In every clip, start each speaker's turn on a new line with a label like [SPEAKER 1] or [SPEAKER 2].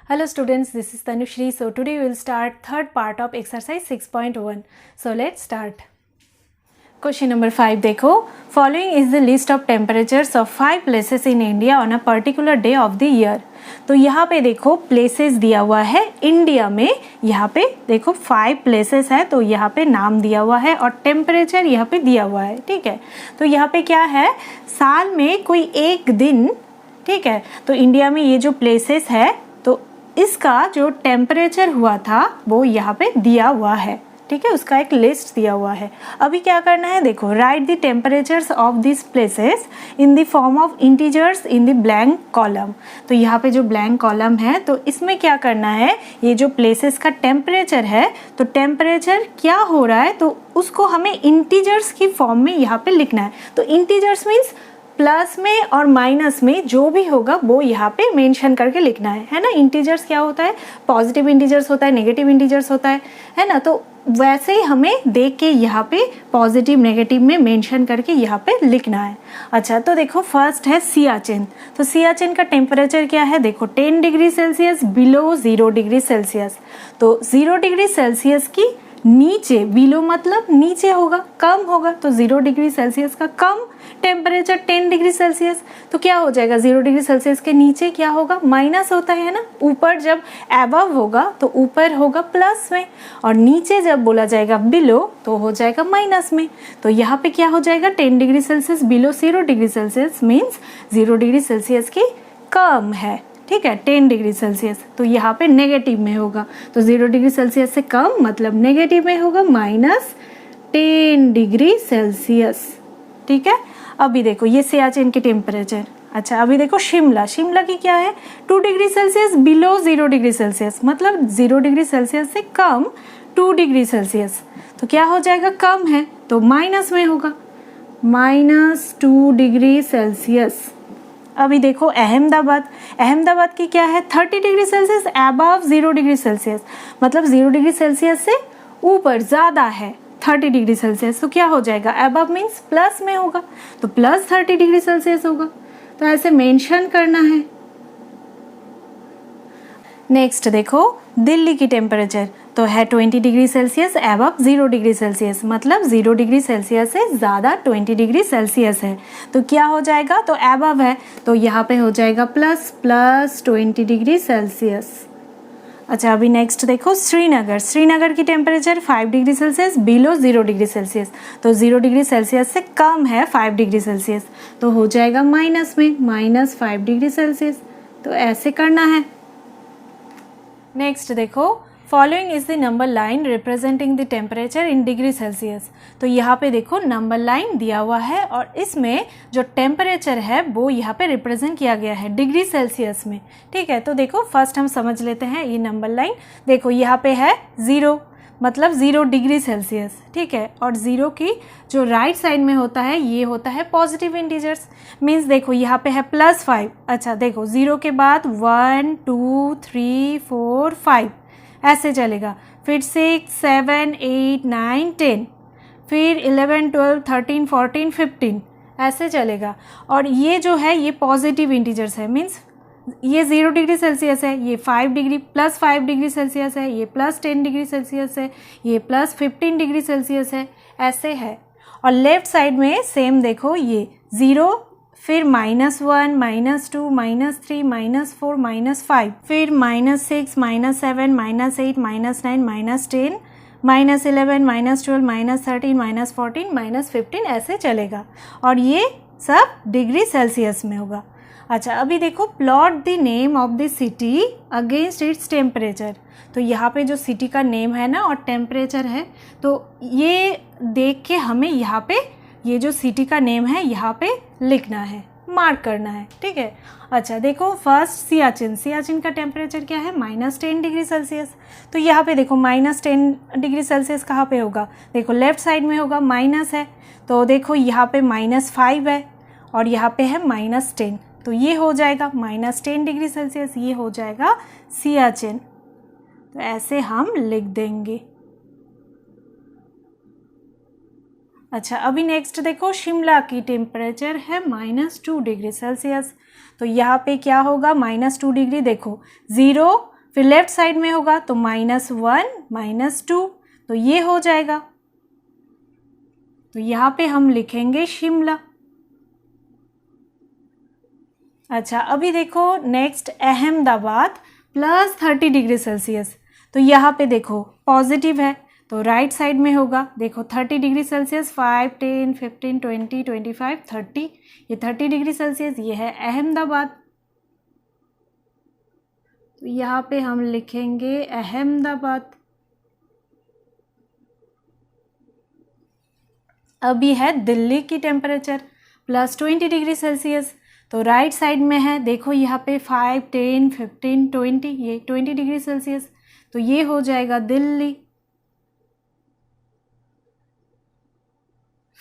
[SPEAKER 1] Hello students, this is Tanushri. So today we will start third part of exercise 6.1. So let's start. Question number 5 देखो, following is the list of temperatures of 5 places in India on a particular day of the year. तो यहाँ पे देखो places दिया हुआ है India में, यहाँ पे देखो 5 places है तो यहाँ पे नाम दिया हुआ है और टेम्परेचर यहाँ पे दिया हुआ है, ठीक है। तो यहाँ पे क्या है, साल में कोई एक दिन, ठीक है। तो इंडिया में ये जो प्लेसेस है तो इसका जो टेम्परेचर हुआ था वो यहाँ पे दिया हुआ है, ठीक है, उसका एक लिस्ट दिया हुआ है। अभी क्या करना है, देखो write the temperatures of this places in the form of integers in the blank column. तो यहाँ पे जो ब्लैंक कॉलम है तो इसमें क्या करना है, ये जो प्लेसेस का टेम्परेचर है तो टेम्परेचर क्या हो रहा है तो उसको हमें इंटीजर्स की फॉर्म में यहाँ पे लिखना है। तो इंटीजर्स मीन्स प्लस में और माइनस में जो भी होगा वो यहाँ पे मेंशन करके लिखना है ना। इंटीजर्स क्या होता है, पॉजिटिव इंटीजर्स होता है, नेगेटिव इंटीजर्स होता है ना। तो वैसे ही हमें देख के यहाँ पे पॉजिटिव नेगेटिव में मेंशन करके यहाँ पे लिखना है। अच्छा, तो देखो फर्स्ट है सियाचिन। तो सियाचिन का टेम्परेचर क्या है, देखो 10 degree Celsius below 0 degree Celsius. तो 0 डिग्री सेल्सियस की नीचे, बिलो मतलब नीचे होगा, कम होगा, तो 0 डिग्री सेल्सियस का कम टेम्परेचर 10 डिग्री सेल्सियस। तो क्या हो जाएगा, 0 डिग्री सेल्सियस के नीचे क्या होगा, माइनस होता है ना। ऊपर जब एबव होगा तो ऊपर होगा प्लस में और नीचे जब बोला जाएगा बिलो तो हो जाएगा माइनस में। तो यहाँ पे क्या हो जाएगा, 10 degree Celsius below 0 degree Celsius means 0 degree Celsius की कम है, ठीक है, 10 डिग्री सेल्सियस। तो यहाँ पे नेगेटिव में होगा, तो 0 डिग्री सेल्सियस से कम मतलब नेगेटिव में होगा -10 डिग्री सेल्सियस, ठीक है। अभी देखो ये सियाचिन के टेम्परेचर। अच्छा, अभी देखो शिमला, शिमला की क्या है, 2 degree Celsius below 0 degree Celsius मतलब 0 डिग्री सेल्सियस से कम 2 डिग्री सेल्सियस। तो क्या हो जाएगा, कम है तो माइनस में होगा, -2 डिग्री सेल्सियस। अभी देखो अहमदाबाद, अहमदाबाद की क्या है, 30 degree Celsius above 0 degree Celsius मतलब 0 डिग्री सेल्सियस से ऊपर ज़्यादा है 30 डिग्री सेल्सियस। तो क्या हो जाएगा, अबव मीन्स प्लस में होगा तो +30 डिग्री सेल्सियस होगा। तो ऐसे मेंशन करना है। नेक्स्ट देखो दिल्ली की टेम्परेचर तो है 20 degree Celsius above 0 degree Celsius मतलब 0 डिग्री सेल्सियस से ज़्यादा 20 डिग्री सेल्सियस है। तो क्या हो जाएगा, तो अबव है तो यहाँ पे हो जाएगा +20 डिग्री सेल्सियस। अच्छा, अभी नेक्स्ट देखो श्रीनगर, श्रीनगर की temperature 5 degree Celsius below 0 degree Celsius तो 0 डिग्री सेल्सियस से कम है 5 डिग्री सेल्सियस तो हो जाएगा माइनस में -5 डिग्री सेल्सियस। तो ऐसे करना है। नेक्स्ट देखो following is the number line representing the temperature in degree Celsius. तो यहाँ पे देखो नंबर लाइन दिया हुआ है और इसमें जो टेम्परेचर है वो यहाँ पे रिप्रेजेंट किया गया है डिग्री सेल्सियस में, ठीक है। तो देखो फर्स्ट हम समझ लेते हैं ये नंबर लाइन। देखो यहाँ पे है 0 मतलब 0 डिग्री सेल्सियस, ठीक है, और 0 की जो राइट साइड में होता है ये होता है पॉजिटिव इंटीजर्स मीन्स देखो यहाँ पे है +5। अच्छा देखो 0 के बाद 1 2 3 4 5 ऐसे चलेगा, फिर 6 7 8 9 10 फिर 11 12 13 14 15 ऐसे चलेगा। और ये जो है ये पॉजिटिव इंटीजर्स है मीन्स ये 0 डिग्री सेल्सियस है, ये 5 डिग्री +5 डिग्री सेल्सियस है, ये +10 डिग्री सेल्सियस है, ये +15 डिग्री सेल्सियस है, ऐसे है। और लेफ्ट साइड में सेम देखो ये 0 फिर -1 -2 -3 -4 -5 फिर -6 -7 -8 -9 -10 -11 -12 -13 -14 -15 ऐसे चलेगा और ये सब डिग्री सेल्सियस में होगा। अच्छा, अभी देखो plot the name of the city against its temperature. तो यहाँ पे जो सिटी का नेम है ना और टेम्परेचर है तो ये देख के हमें यहाँ पे ये जो सिटी का नेम है यहाँ पे लिखना है, मार्क करना है, ठीक है। अच्छा देखो फर्स्ट सियाचिन, सियाचिन का टेम्परेचर क्या है, -10 डिग्री सेल्सियस। तो यहाँ पे देखो -10 डिग्री सेल्सियस कहाँ पे होगा, देखो लेफ्ट साइड में होगा, माइनस है तो देखो यहाँ पे -5 है और यहाँ पे है -10 तो ये हो जाएगा -10 डिग्री सेल्सियस, ये हो जाएगा सियाचिन। तो ऐसे हम लिख देंगे। अच्छा, अभी नेक्स्ट देखो शिमला की टेम्परेचर है -2 डिग्री सेल्सियस। तो यहाँ पे क्या होगा, -2 डिग्री, देखो 0 फिर लेफ्ट साइड में होगा तो -1 -2, तो ये हो जाएगा। तो यहाँ पे हम लिखेंगे शिमला। अच्छा, अभी देखो नेक्स्ट अहमदाबाद +30°C। तो यहाँ पे देखो पॉजिटिव है तो राइट साइड में होगा। देखो 30°C, 5, 10, 15, 20, 25, 30, ये 30°C, ये है अहमदाबाद। तो यहाँ पे हम लिखेंगे अहमदाबाद। अभी है दिल्ली की टेम्परेचर +20°C। तो राइट साइड में है, देखो यहाँ पे 5, 10, 15, 20, ये 20°C, तो ये हो जाएगा दिल्ली।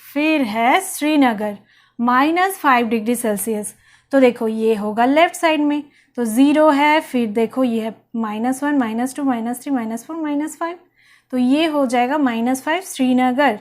[SPEAKER 1] फिर है श्रीनगर -5°C। तो देखो ये होगा लेफ्ट साइड में, तो 0 है, फिर देखो ये है -1, -2, -3, -4, -5, तो ये हो जाएगा -5 श्रीनगर।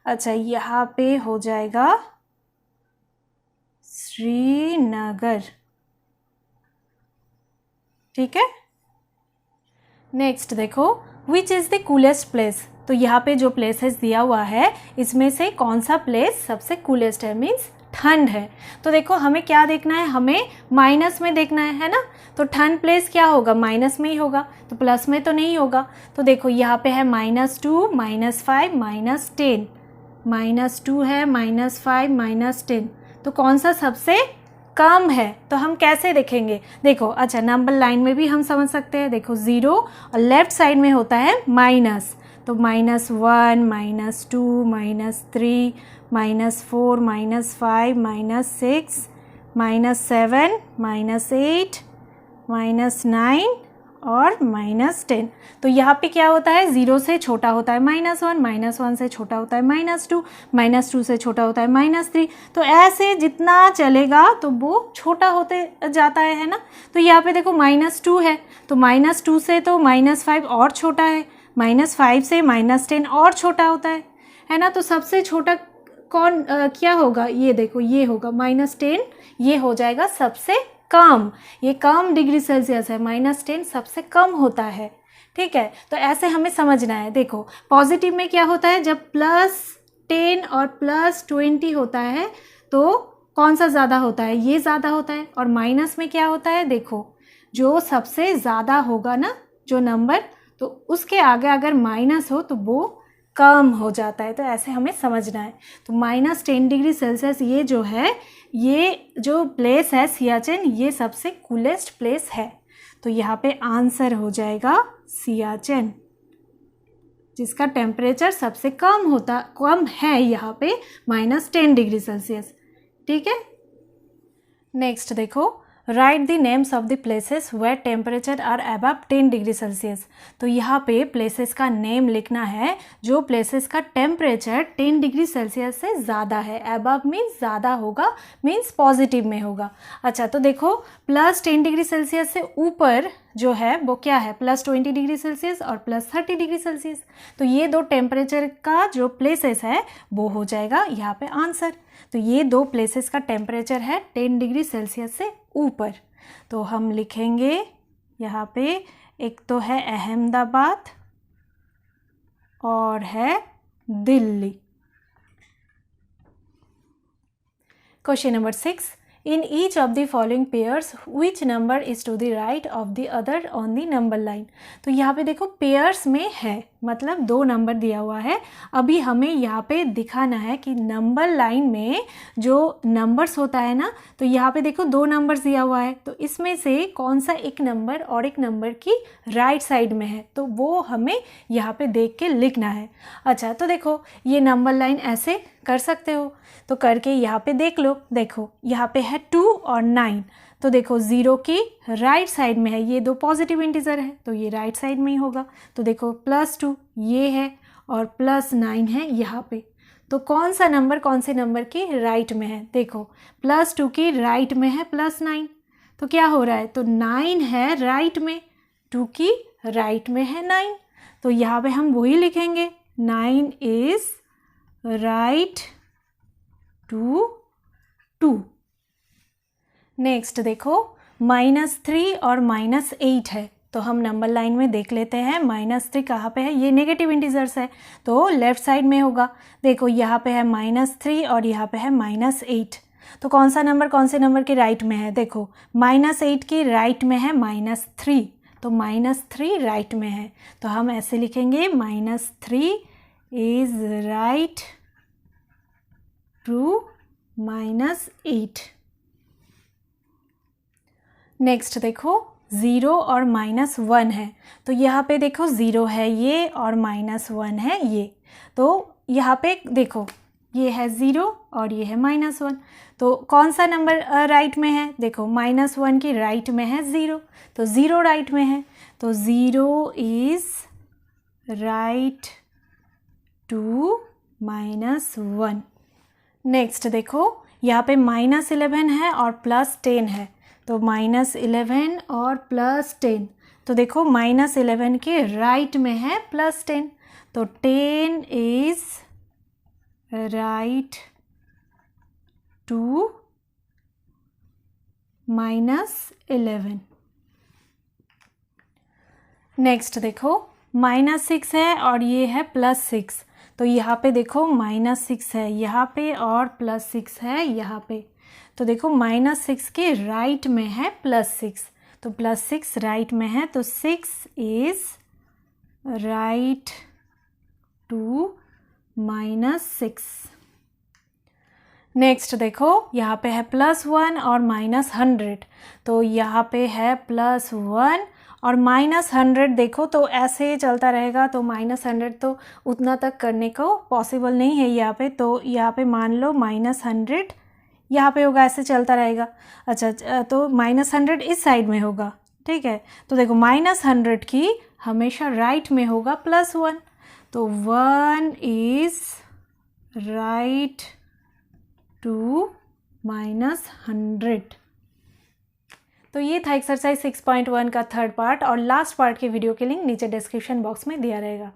[SPEAKER 1] अच्छा, यहाँ पे हो जाएगा श्रीनगर, ठीक है। नेक्स्ट देखो which is the coolest place. तो यहाँ पे जो प्लेसेस दिया हुआ है इसमें से कौन सा प्लेस सबसे कूलेस्ट है, मीन्स ठंड है। तो देखो हमें क्या देखना है, हमें माइनस में देखना है ना। तो ठंड प्लेस क्या होगा, माइनस में ही होगा, तो प्लस में तो नहीं होगा। तो देखो यहाँ पे है -2, -5, -10, -2 है, -5, -10, तो कौन सा सबसे कम है। तो हम कैसे देखेंगे, देखो अच्छा नंबर लाइन में भी हम समझ सकते हैं। देखो 0 और लेफ्ट साइड में होता है माइनस, तो -1, -2, -3, -4, -5, -6, -7, -8, -9 और -10। तो यहाँ पे क्या होता है, 0 से छोटा होता है -1, -1 से छोटा होता है -2, -2 से छोटा होता है -3। तो ऐसे जितना चलेगा तो वो छोटा होते जाता है ना। तो यहाँ पे देखो -2 है, तो -2 से तो -5 और छोटा है, -5 से -10 और छोटा होता है ना। तो सबसे छोटा कौन क्या होगा, ये देखो ये होगा -10, ये हो जाएगा सबसे कम, ये कम डिग्री सेल्सियस है, -10 सबसे कम होता है, ठीक है। तो ऐसे हमें समझना है। देखो पॉजिटिव में क्या होता है, जब +10 और +20 होता है तो कौन सा ज़्यादा होता है, ये ज़्यादा होता है। और माइनस में क्या होता है, देखो जो सबसे ज़्यादा होगा ना जो नंबर, तो उसके आगे अगर माइनस हो तो वो कम हो जाता है। तो ऐसे हमें समझना है। तो -10°C ये जो है, ये जो प्लेस है सियाचिन, ये सबसे कूलेस्ट प्लेस है। तो यहाँ पे आंसर हो जाएगा सियाचिन, जिसका टेम्परेचर सबसे कम है यहाँ पे -10°C, ठीक है। नेक्स्ट देखो write the names of the places where temperature are above 10°C। तो यहाँ पे प्लेसेस का नेम लिखना है जो प्लेसेस का टेम्परेचर 10°C से ज़्यादा है। अबव मीन्स ज़्यादा होगा, मीन्स पॉजिटिव में होगा। अच्छा, तो देखो +10°C से ऊपर जो है वो क्या है, +20°C और +30°C। तो ये दो टेम्परेचर का जो प्लेसेस है वो हो जाएगा यहाँ पे आंसर। तो ये दो प्लेसेस का टेम्परेचर है 10°C से ऊपर। तो हम लिखेंगे यहाँ पे, एक तो है अहमदाबाद और है Delhi. Question number 6, in each of the following pairs which number is to the right of the other on the number line. तो यहाँ पे देखो पेयर्स में है, मतलब 2 नंबर दिया हुआ है। अभी हमें यहाँ पे दिखाना है कि नंबर लाइन में जो नंबर्स होता है ना, तो यहाँ पे देखो 2 नंबर्स दिया हुआ है, तो इसमें से कौन सा एक नंबर और एक नंबर की राइट साइड में है, तो वो हमें यहाँ पे देख के लिखना है। अच्छा, तो देखो ये नंबर लाइन ऐसे कर सकते हो, तो करके यहाँ पे देख लो। देखो यहाँ पे है 2 और 9, तो देखो 0 की राइट साइड में है, ये 2 पॉजिटिव इंटीजर है तो ये राइट साइड में ही होगा। तो देखो +2 ये है और +9 है यहाँ पे। तो कौन सा नंबर कौन से नंबर की राइट में है, देखो +2 की राइट में है +9, तो क्या हो रहा है, तो 9 है राइट में, 2 की राइट में है 9, तो यहाँ पे हम वही लिखेंगे 9 इज राइट टू 2। नेक्स्ट देखो -3 और -8 है, तो हम नंबर लाइन में देख लेते हैं -3 कहाँ पे है, ये नेगेटिव इंटीजर्स है तो लेफ्ट साइड में होगा। देखो यहाँ पे है -3 और यहाँ पे है -8, तो कौन सा नंबर कौन से नंबर के राइट में है, देखो -8 की राइट में है -3, तो -3 राइट में है, तो हम ऐसे लिखेंगे -3 इज राइट टू -8। नेक्स्ट देखो 0 और -1 है, तो यहाँ पे देखो 0 है ये और -1 है ये, तो यहाँ पे देखो ये है 0 और ये है -1, तो कौन सा नंबर राइट में है, देखो -1 की राइट में है 0, तो 0 राइट में है, तो 0 इज राइट टू -1। नेक्स्ट देखो यहाँ पे -11 है और +10 है, तो -11 और +10, तो देखो -11 के राइट में है +10, तो 10 इज राइट टू -11। नेक्स्ट देखो -6 है और ये है +6, तो यहाँ पे देखो -6 है यहाँ पे और +6 है यहाँ पे, तो देखो -6 के राइट में है +6, तो +6 राइट में है, तो 6 इज राइट टू -6। नेक्स्ट देखो यहाँ पे है +1 और -100, तो यहाँ पे है +1 और -100, देखो तो ऐसे चलता रहेगा, तो -100 तो उतना तक करने को पॉसिबल नहीं है यहाँ पे, तो यहाँ पे मान लो -100 यहाँ पे होगा, ऐसे चलता रहेगा। अच्छा तो -100 इस साइड में होगा, ठीक है, तो देखो -100 की हमेशा राइट में होगा +1, तो 1 इज राइट टू -100। तो ये था एक्सरसाइज 6.1 का थर्ड पार्ट, और लास्ट पार्ट के वीडियो के लिंक नीचे डिस्क्रिप्शन बॉक्स में दिया रहेगा।